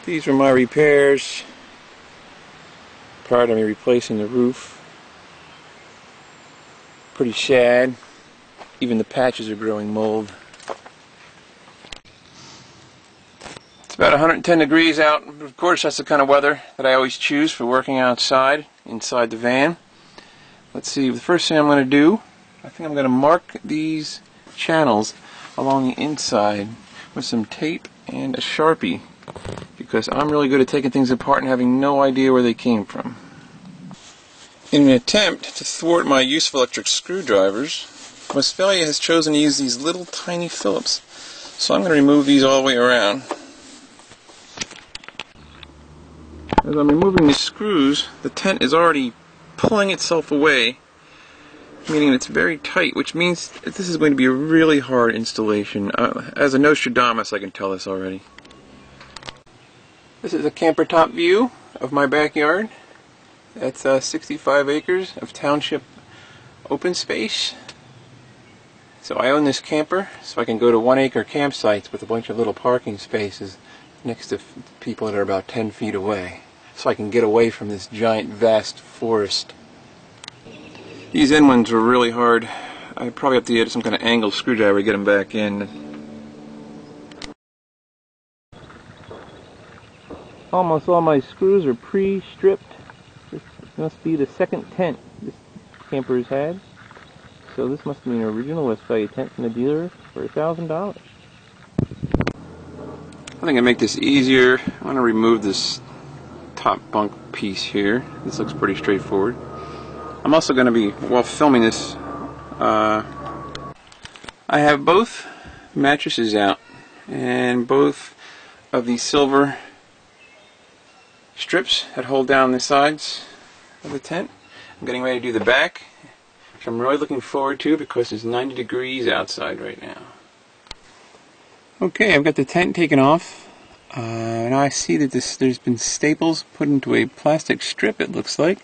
These are my repairs prior to me replacing the roof. Pretty sad. Even the patches are growing mold. It's about 110 degrees out. Of course, that's the kind of weather that I always choose for working outside, inside the van. Let's see, the first thing I'm going to do, I think I'm going to mark these channels along the inside with some tape and a Sharpie, because I'm really good at taking things apart and having no idea where they came from. In an attempt to thwart my use of electric screwdrivers, Westfalia has chosen to use these little tiny Phillips. So I'm going to remove these all the way around. As I'm removing the screws, the tent is already pulling itself away, meaning it's very tight, which means that this is going to be a really hard installation. As a Nostradamus, I can tell this already. This is a camper top view of my backyard. That's 65 acres of township open space. So I own this camper, so I can go to 1 acre campsites with a bunch of little parking spaces next to people that are about 10 feet away. So I can get away from this giant, vast forest. These end ones were really hard. I probably have to get some kind of angle screwdriver to get them back in. Almost all my screws are pre-stripped. This must be the second tent this camper has had. So this must be an original Westfalia tent from the dealer for $1,000. I think I make this easier. I'm going to remove this top bunk piece here. This looks pretty straightforward. I'm also going to be, while filming this, I have both mattresses out, and both of these silver strips that hold down the sides of the tent. I'm getting ready to do the back, which I'm really looking forward to because it's 90 degrees outside right now. Okay, I've got the tent taken off. Now I see that there's been staples put into a plastic strip, it looks like,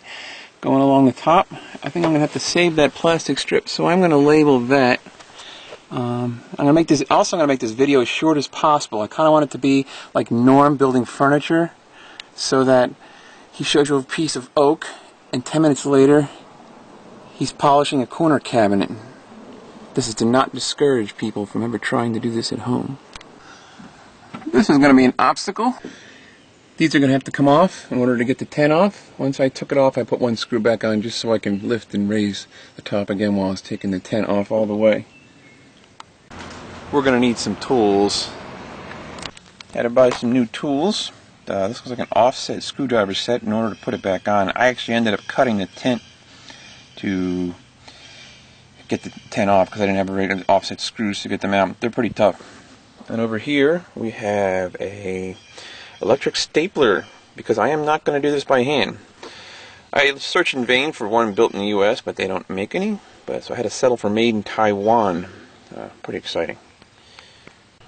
going along the top. I think I'm going to have to save that plastic strip, so I'm going to label that. I'm going to make this video as short as possible. I kind of want it to be like Norm building furniture, so that he shows you a piece of oak, and 10 minutes later, he's polishing a corner cabinet. This is to not discourage people from ever trying to do this at home. This is going to be an obstacle. These are going to have to come off in order to get the tent off. Once I took it off, I put one screw back on just so I can lift and raise the top again while I was taking the tent off all the way. We're going to need some tools. Had to buy some new tools. This was like an offset screwdriver set in order to put it back on. I actually ended up cutting the tent to get the tent off because I didn't have regular offset screws to get them out. They're pretty tough. And over here we have a electric stapler, because I am not going to do this by hand. I searched in vain for one built in the US, but they don't make any. So I had to settle for made in Taiwan. Pretty exciting.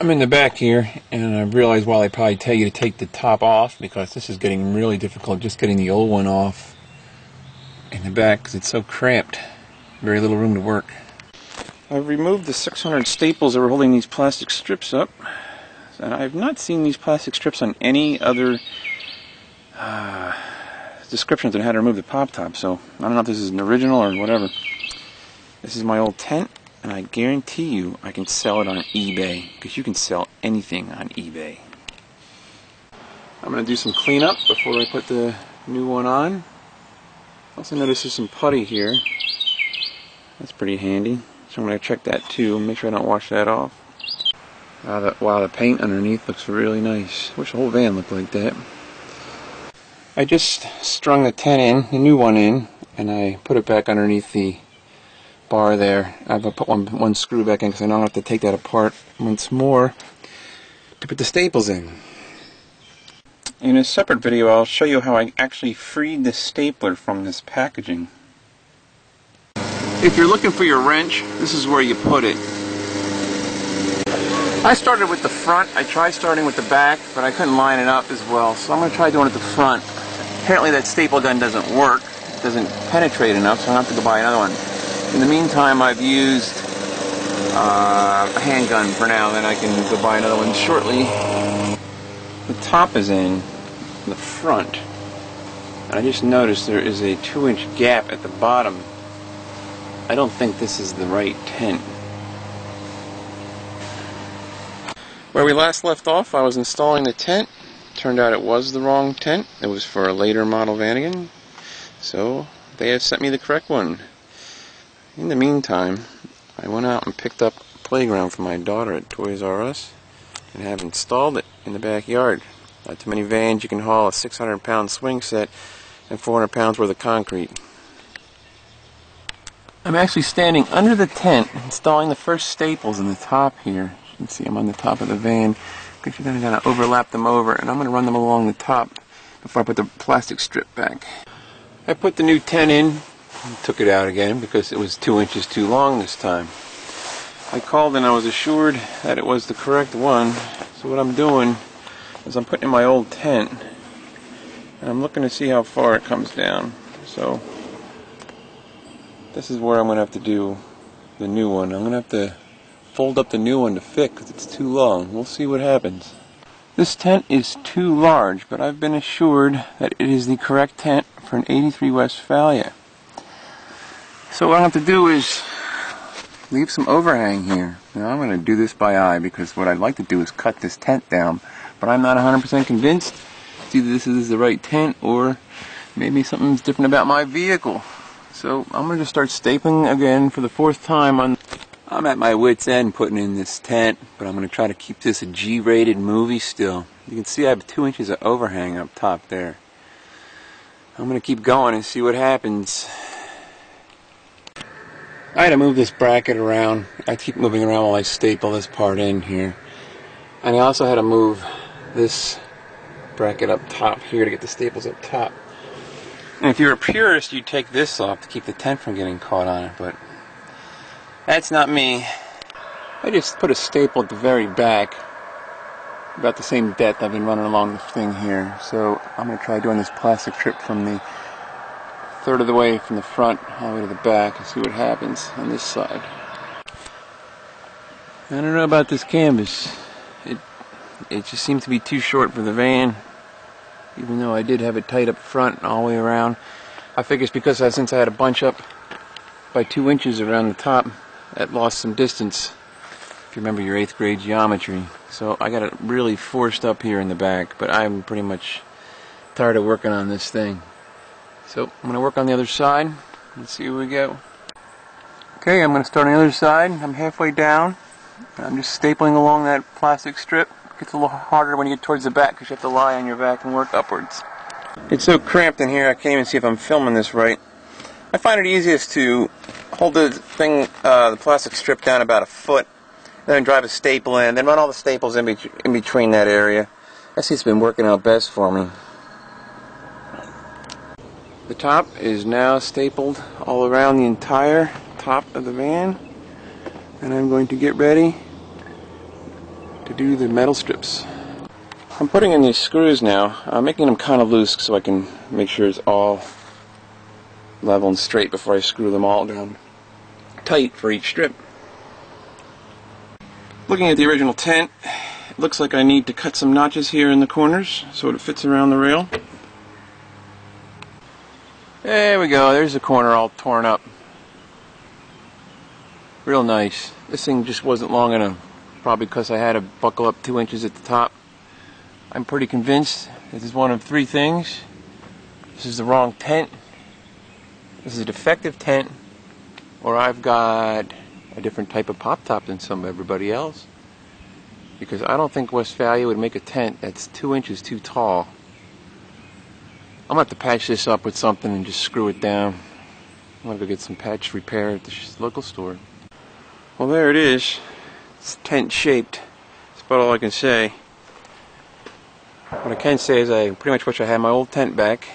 I'm in the back here, and I realize while I probably tell you to take the top off, because this is getting really difficult just getting the old one off in the back because it's so cramped. Very little room to work. I've removed the 600 staples that were holding these plastic strips up. And I've not seen these plastic strips on any other descriptions on how to remove the pop top, so I don't know if this is an original or whatever. This is my old tent, and I guarantee you I can sell it on eBay, because you can sell anything on eBay. I'm going to do some cleanup before I put the new one on. Also notice there's some putty here. That's pretty handy. So I'm going to check that too, make sure I don't wash that off. Wow, the paint underneath looks really nice. Wish the whole van looked like that. I just strung the tent in, the new one in, and I put it back underneath the bar there. I've put one screw back in because I don't have to take that apart once more to put the staples in. In a separate video, I'll show you how I actually freed the stapler from this packaging. If you're looking for your wrench, this is where you put it. I started with the front. I tried starting with the back, but I couldn't line it up as well, so I'm going to try doing it at the front. Apparently that staple gun doesn't work. It doesn't penetrate enough, so I'm going to have to go buy another one. In the meantime, I've used a handgun for now, then I can go buy another one shortly. the top is in the front. And I just noticed there is a 2-inch gap at the bottom. I don't think this is the right tent. Where we last left off, I was installing the tent. Turned out it was the wrong tent. It was for a later model Vanagon. So they have sent me the correct one. In the meantime, I went out and picked up a playground for my daughter at Toys R Us and have installed it in the backyard. Not too many vans, you can haul a 600-pound swing set and 400 pounds worth of concrete. I'm actually standing under the tent installing the first staples in the top here. You can see I'm on the top of the van. Because then I'm going to overlap them over, and I'm going to run them along the top before I put the plastic strip back. I put the new tent in and took it out again because it was 2 inches too long this time. I called and I was assured that it was the correct one. So what I'm doing is I'm putting in my old tent and I'm looking to see how far it comes down. So this is where I'm going to have to do the new one. I'm going to have to fold up the new one to fit because it's too long. We'll see what happens. This tent is too large, but I've been assured that it is the correct tent for an 83 Westfalia. So what I have to do is leave some overhang here. Now I'm going to do this by eye because what I'd like to do is cut this tent down, but I'm not 100% convinced. It's either this is the right tent or maybe something's different about my vehicle. So I'm going to just start stapling again for the 4th time. I'm at my wit's end putting in this tent, but I'm going to try to keep this a G-rated movie still. You can see I have 2 inches of overhang up top there. I'm going to keep going and see what happens. I had to move this bracket around. I keep moving around while I staple this part in here. And I also had to move this bracket up top here to get the staples up top. And if you're a purist, you'd take this off to keep the tent from getting caught on it, but that's not me. I just put a staple at the very back, about the same depth I've been running along the thing here. So I'm going to try doing this plastic strip from the 1/3 of the way from the front all the way to the back and see what happens on this side. I don't know about this canvas. It just seems to be too short for the van, even though I did have it tight up front and all the way around. I figure it's because since I had a bunch up by 2 inches around the top, that lost some distance, if you remember your 8th grade geometry. So I got it really forced up here in the back, but I'm pretty much tired of working on this thing. So I'm going to work on the other side and see where we go. Okay, I'm going to start on the other side. I'm halfway down, and I'm just stapling along that plastic strip. It gets a little harder when you get towards the back because you have to lie on your back and work upwards. It's so cramped in here I can't even see if I'm filming this right. I find it easiest to hold the thing, the plastic strip down about 1 foot, then drive a staple in, then run all the staples in between that area. I see it's been working out best for me. The top is now stapled all around the entire top of the van, and I'm going to get ready to do the metal strips. I'm putting in these screws now. I'm making them kind of loose so I can make sure it's all level and straight before I screw them all down tight for each strip. Looking at the original tent, it looks like I need to cut some notches here in the corners so it fits around the rail. There we go, there's the corner all torn up. Real nice. This thing just wasn't long enough, probably because I had to buckle up 2 inches at the top. I'm pretty convinced this is one of 3 things. This is the wrong tent, this is a defective tent, or I've got a different type of pop top than everybody else. Because I don't think Westfalia would make a tent that's 2 inches too tall. I'm going to have to patch this up with something and just screw it down. I'm going to go get some patch repair at the local store. Well, there it is. It's tent shaped. That's about all I can say. What I can say is I pretty much wish I had my old tent back,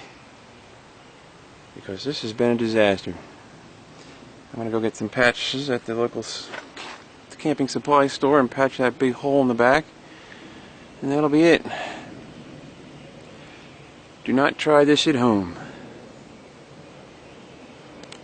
because this has been a disaster. I'm going to go get some patches at the local camping supply store and patch that big hole in the back, and that'll be it. Do not try this at home.